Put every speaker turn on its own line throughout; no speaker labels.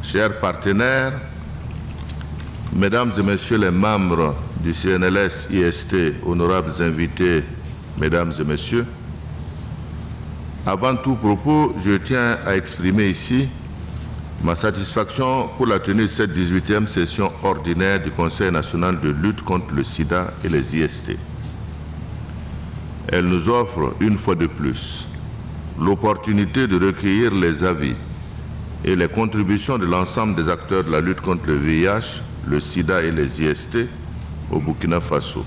chers partenaires, Mesdames et Messieurs les membres du CNLS-IST, honorables invités, Mesdames et Messieurs, avant tout propos, je tiens à exprimer ici ma satisfaction pour la tenue de cette 18e session ordinaire du Conseil national de lutte contre le sida et les IST. Elle nous offre, une fois de plus, l'opportunité de recueillir les avis et les contributions de l'ensemble des acteurs de la lutte contre le VIH, le sida et les IST au Burkina Faso.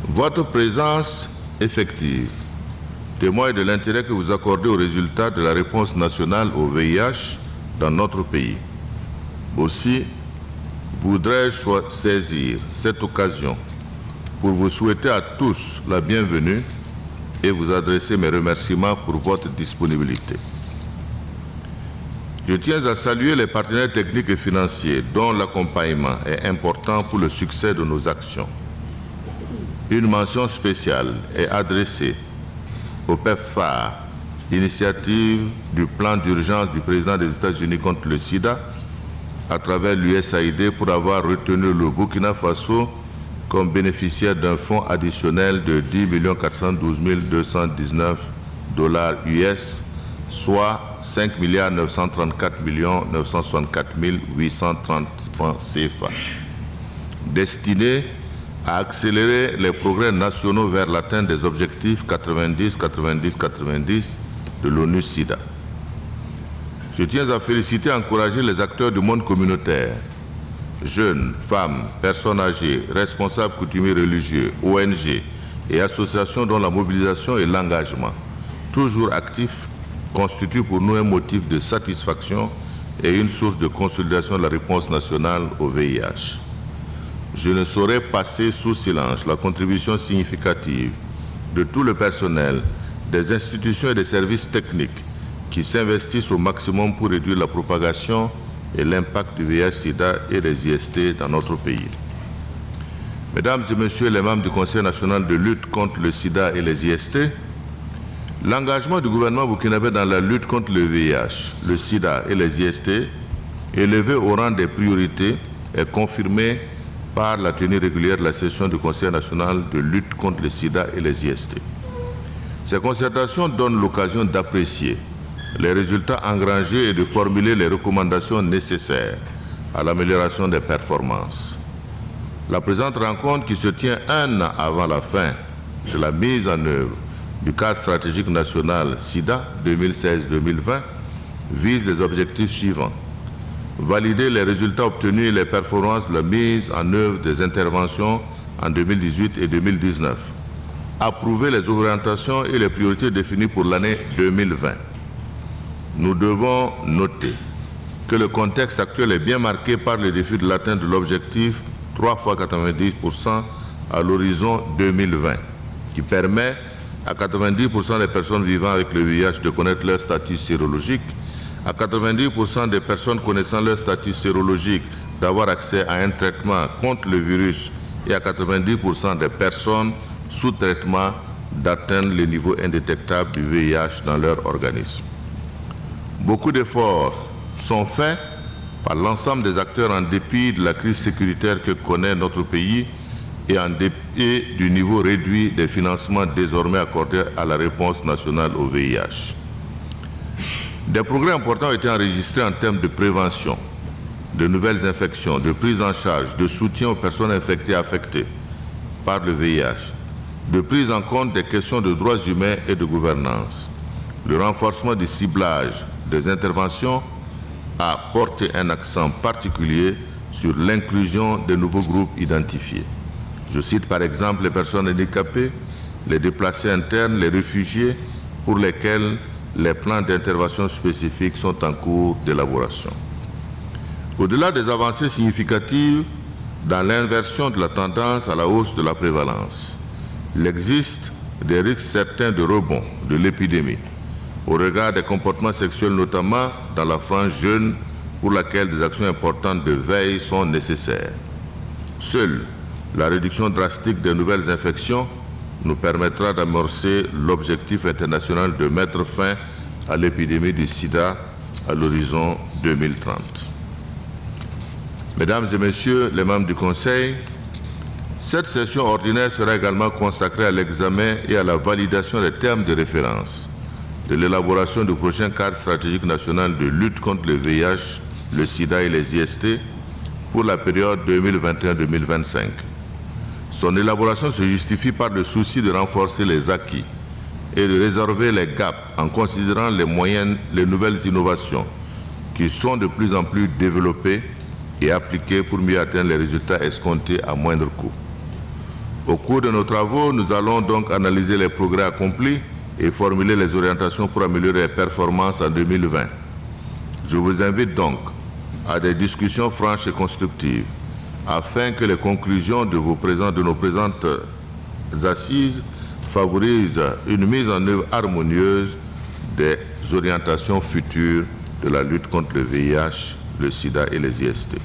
Votre présence effective témoigne de l'intérêt que vous accordez aux résultats de la réponse nationale au VIH dans notre pays. Aussi, voudrais-je saisir cette occasion pour vous souhaiter à tous la bienvenue et vous adresser mes remerciements pour votre disponibilité. Je tiens à saluer les partenaires techniques et financiers dont l'accompagnement est important pour le succès de nos actions. Une mention spéciale est adressée au PEPFAR, initiative du plan d'urgence du président des États-Unis contre le sida, à travers l'USAID pour avoir retenu le Burkina Faso comme bénéficiaire d'un fonds additionnel de 10 412 219 $ US, soit 5 934 964 830 francs CFA, destiné à accélérer les progrès nationaux vers l'atteinte des objectifs 90-90-90 de l'ONU-SIDA. Je tiens à féliciter et encourager les acteurs du monde communautaire, jeunes, femmes, personnes âgées, responsables coutumiers religieux, ONG et associations dont la mobilisation et l'engagement, toujours actifs, constituent pour nous un motif de satisfaction et une source de consolidation de la réponse nationale au VIH. Je ne saurais passer sous silence la contribution significative de tout le personnel, des institutions et des services techniques qui s'investissent au maximum pour réduire la propagation et l'impact du VIH-Sida et des IST dans notre pays. Mesdames et Messieurs les membres du Conseil national de lutte contre le sida et les IST, l'engagement du gouvernement burkinabé dans la lutte contre le VIH, le sida et les IST, élevé au rang des priorités, est confirmé par la tenue régulière de la session du Conseil national de lutte contre le sida et les IST. Ces concertations donnent l'occasion d'apprécier les résultats engrangés et de formuler les recommandations nécessaires à l'amélioration des performances. La présente rencontre, qui se tient un an avant la fin de la mise en œuvre du cadre stratégique national SIDA 2016-2020, vise les objectifs suivants: valider les résultats obtenus et les performances de la mise en œuvre des interventions en 2018 et 2019, approuver les orientations et les priorités définies pour l'année 2020. Nous devons noter que le contexte actuel est bien marqué par le défi de l'atteinte de l'objectif 3 fois 90% à l'horizon 2020, qui permet à 90% des personnes vivant avec le VIH de connaître leur statut sérologique, à 90% des personnes connaissant leur statut sérologique d'avoir accès à un traitement contre le virus et à 90% des personnes sous traitement d'atteindre les niveaux indétectables du VIH dans leur organisme. Beaucoup d'efforts sont faits par l'ensemble des acteurs en dépit de la crise sécuritaire que connaît notre pays et en dépit du niveau réduit des financements désormais accordés à la réponse nationale au VIH. Des progrès importants ont été enregistrés en termes de prévention, de nouvelles infections, de prise en charge, de soutien aux personnes infectées et affectées par le VIH, de prise en compte des questions de droits humains et de gouvernance. Le renforcement du ciblage des interventions a porté un accent particulier sur l'inclusion des nouveaux groupes identifiés. Je cite par exemple les personnes handicapées, les déplacés internes, les réfugiés, pour lesquels les plans d'intervention spécifiques sont en cours d'élaboration. Au-delà des avancées significatives dans l'inversion de la tendance à la hausse de la prévalence, il existe des risques certains de rebond de l'épidémie au regard des comportements sexuels, notamment dans la frange jeune, pour laquelle des actions importantes de veille sont nécessaires. Seule la réduction drastique des nouvelles infections nous permettra d'amorcer l'objectif international de mettre fin à l'épidémie du sida à l'horizon 2030. Mesdames et Messieurs les membres du Conseil, cette session ordinaire sera également consacrée à l'examen et à la validation des termes de référence de l'élaboration du prochain cadre stratégique national de lutte contre le VIH, le sida et les IST pour la période 2021-2025. Son élaboration se justifie par le souci de renforcer les acquis et de résorber les gaps en considérant les nouvelles innovations qui sont de plus en plus développées et appliquées pour mieux atteindre les résultats escomptés à moindre coût. Au cours de nos travaux, nous allons donc analyser les progrès accomplis et formuler les orientations pour améliorer les performances en 2020. Je vous invite donc à des discussions franches et constructives afin que les conclusions de nos présentes assises favorisent une mise en œuvre harmonieuse des orientations futures de la lutte contre le VIH, le sida et les IST.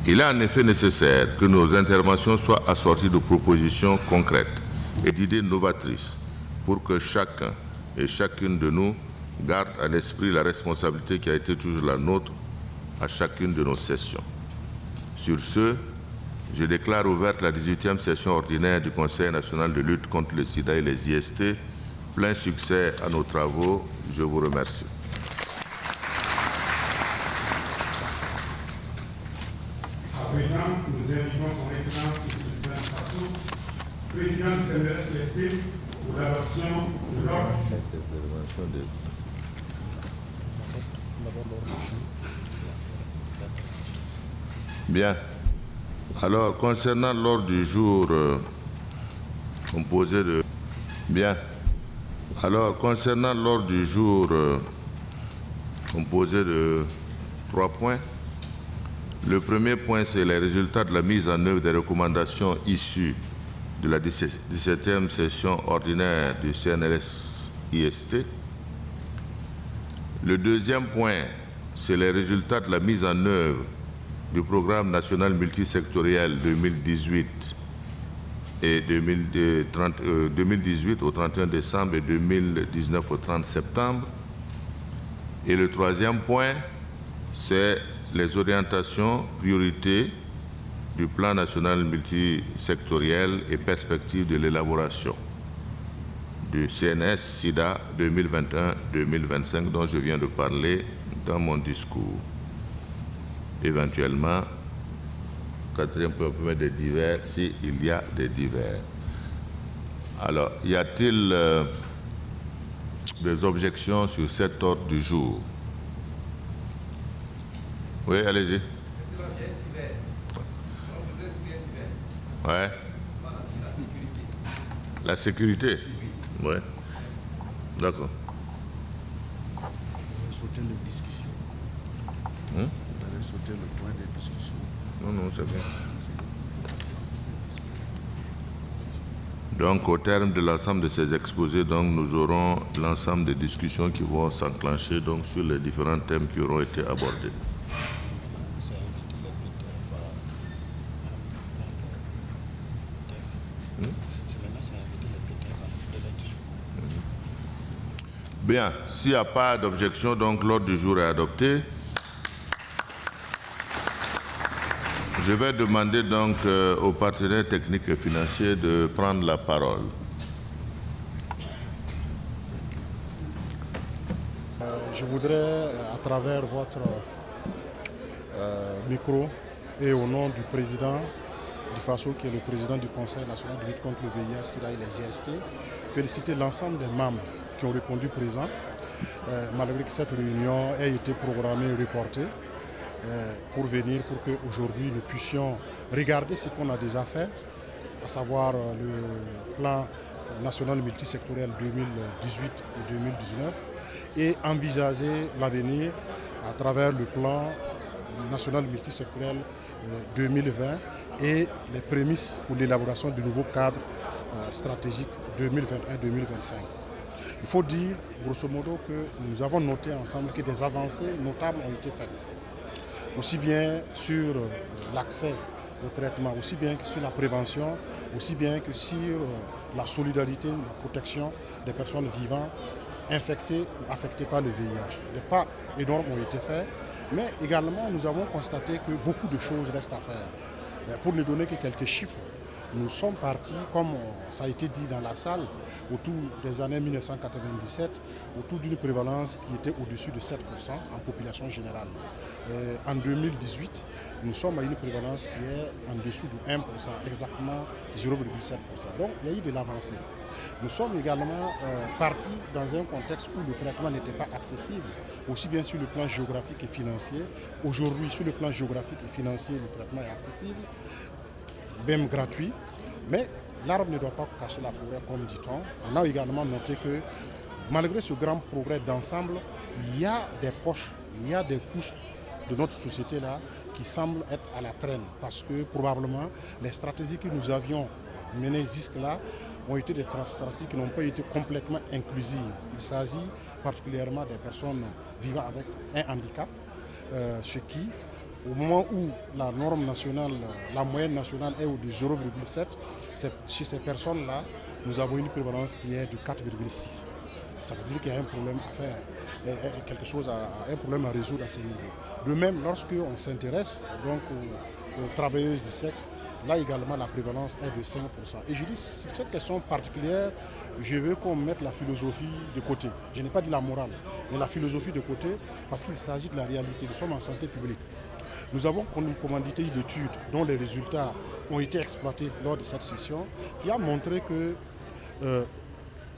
Il est en effet nécessaire que nos interventions soient assorties de propositions concrètes et d'idées novatrices pour que chacun et chacune de nous garde à l'esprit la responsabilité qui a été toujours la nôtre à chacune de nos sessions. Sur ce, je déclare ouverte la 18e session ordinaire du Conseil national de lutte contre le sida et les IST. Plein succès à nos travaux. Je vous remercie.
À présent, nous invitons son Excellence le Président Faso, président du CNRS-PST, pour l'adoption de l'ordre du jour.
Bien. Alors, concernant l'ordre du jour composé de... Bien. Alors, concernant l'ordre du jour composé de 3 points, le premier point, c'est les résultats de la mise en œuvre des recommandations issues de la 17e session ordinaire du CNRS-IST. Le deuxième point, c'est les résultats de la mise en œuvre du programme national multisectoriel 2018 au 31 décembre et 2019 au 30 septembre. Et le troisième point, c'est les orientations, priorités du plan national multisectoriel et perspectives de l'élaboration du CNS-SIDA 2021-2025 dont je viens de parler dans mon discours. Éventuellement, quatrième point, on peut mettre des divers s'il y a des divers. Alors, y a-t-il des objections sur cet ordre du jour? Oui, allez-y. Ouais. La sécurité? Oui. D'accord.
On va sauter les discussions. On va sauter le point de discussion.
Non, c'est bien. Donc, au terme de l'ensemble de ces exposés, donc, nous aurons l'ensemble des discussions qui vont s'enclencher donc, sur les différents thèmes qui auront été abordés. Bien, s'il n'y a pas d'objection, donc l'ordre du jour est adopté. Je vais demander donc aux partenaires techniques et financiers de prendre la parole.
Je voudrais, à travers votre micro et au nom du président du FASO, qui est le président du Conseil national de lutte contre le VIH, SIDA et les IST, féliciter l'ensemble des membres qui ont répondu présents, malgré que cette réunion ait été programmée et reportée, pour venir, pour qu'aujourd'hui nous puissions regarder ce qu'on a déjà fait, à savoir le plan national multisectoriel 2018 et 2019, et envisager l'avenir à travers le plan national multisectoriel 2020 et les prémices pour l'élaboration du nouveau cadre stratégique 2021-2025. Il faut dire, grosso modo, que nous avons noté ensemble que des avancées notables ont été faites, aussi bien sur l'accès au traitement, aussi bien que sur la prévention, aussi bien que sur la solidarité, la protection des personnes vivant infectés ou affectés par le VIH. Des pas énormes ont été faits, mais également nous avons constaté que beaucoup de choses restent à faire. Pour ne donner que quelques chiffres, nous sommes partis, comme ça a été dit dans la salle, autour des années 1997, autour d'une prévalence qui était au-dessus de 7% en population générale. En 2018, nous sommes à une prévalence qui est en dessous de 1%, exactement 0,7%. Donc il y a eu de l'avancée. Nous sommes également partis dans un contexte où le traitement n'était pas accessible, aussi bien sur le plan géographique et financier. Aujourd'hui, sur le plan géographique et financier, le traitement est accessible, même gratuit, mais l'arbre ne doit pas cacher la forêt, comme dit-on. On a également noté que malgré ce grand progrès d'ensemble, il y a des poches, il y a des couches de notre société-là qui semblent être à la traîne, parce que probablement les stratégies que nous avions menées jusque-là ont été des stratégies qui n'ont pas été complètement inclusives. Il s'agit particulièrement des personnes vivant avec un handicap, ce qui, au moment où la norme nationale, la moyenne nationale est de 0,7, chez ces personnes-là, nous avons une prévalence qui est de 4,6. Ça veut dire qu'il y a un problème à faire, un problème à résoudre à ce niveau. De même, lorsqu'on s'intéresse donc aux travailleuses du sexe, là également la prévalence est de 5%. Et je dis, sur cette question particulière, je veux qu'on mette la philosophie de côté. Je n'ai pas dit la morale, mais la philosophie de côté, parce qu'il s'agit de la réalité. Nous sommes en santé publique. Nous avons commandité une étude dont les résultats ont été exploités lors de cette session, qui a montré que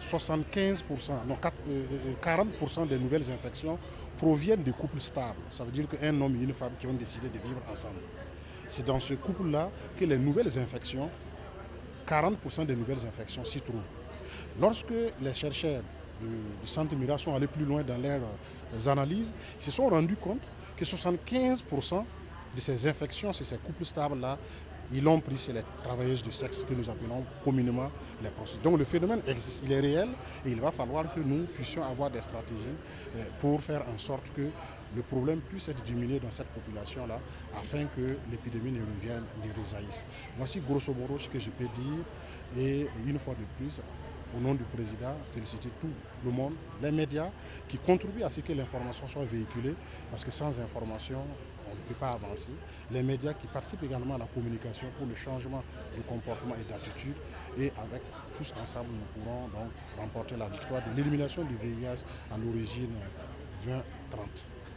40% des nouvelles infections proviennent de couples stables. Ça veut dire qu'un homme et une femme qui ont décidé de vivre ensemble. C'est dans ce couple-là que les nouvelles infections, 40% des nouvelles infections s'y trouvent. Lorsque les chercheurs du Centre Mira sont allés plus loin dans leurs analyses, ils se sont rendus compte que 75% de ces infections, c'est ces couples stables-là, ils l'ont pris, c'est les travailleuses du sexe que nous appelons communément les prostituées. Donc le phénomène existe, il est réel et il va falloir que nous puissions avoir des stratégies pour faire en sorte que le problème puisse être diminué dans cette population-là afin que l'épidémie ne revienne, ne résaillisse. Voici grosso modo ce que je peux dire et une fois de plus, au nom du président, féliciter tout le monde, les médias qui contribuent à ce que l'information soit véhiculée parce que sans information, on ne peut pas avancer. Les médias qui participent également à la communication pour le changement de comportement et d'attitude. Et avec tous ensemble, nous pourrons donc remporter la victoire de l'élimination du VIH à l'origine 2030.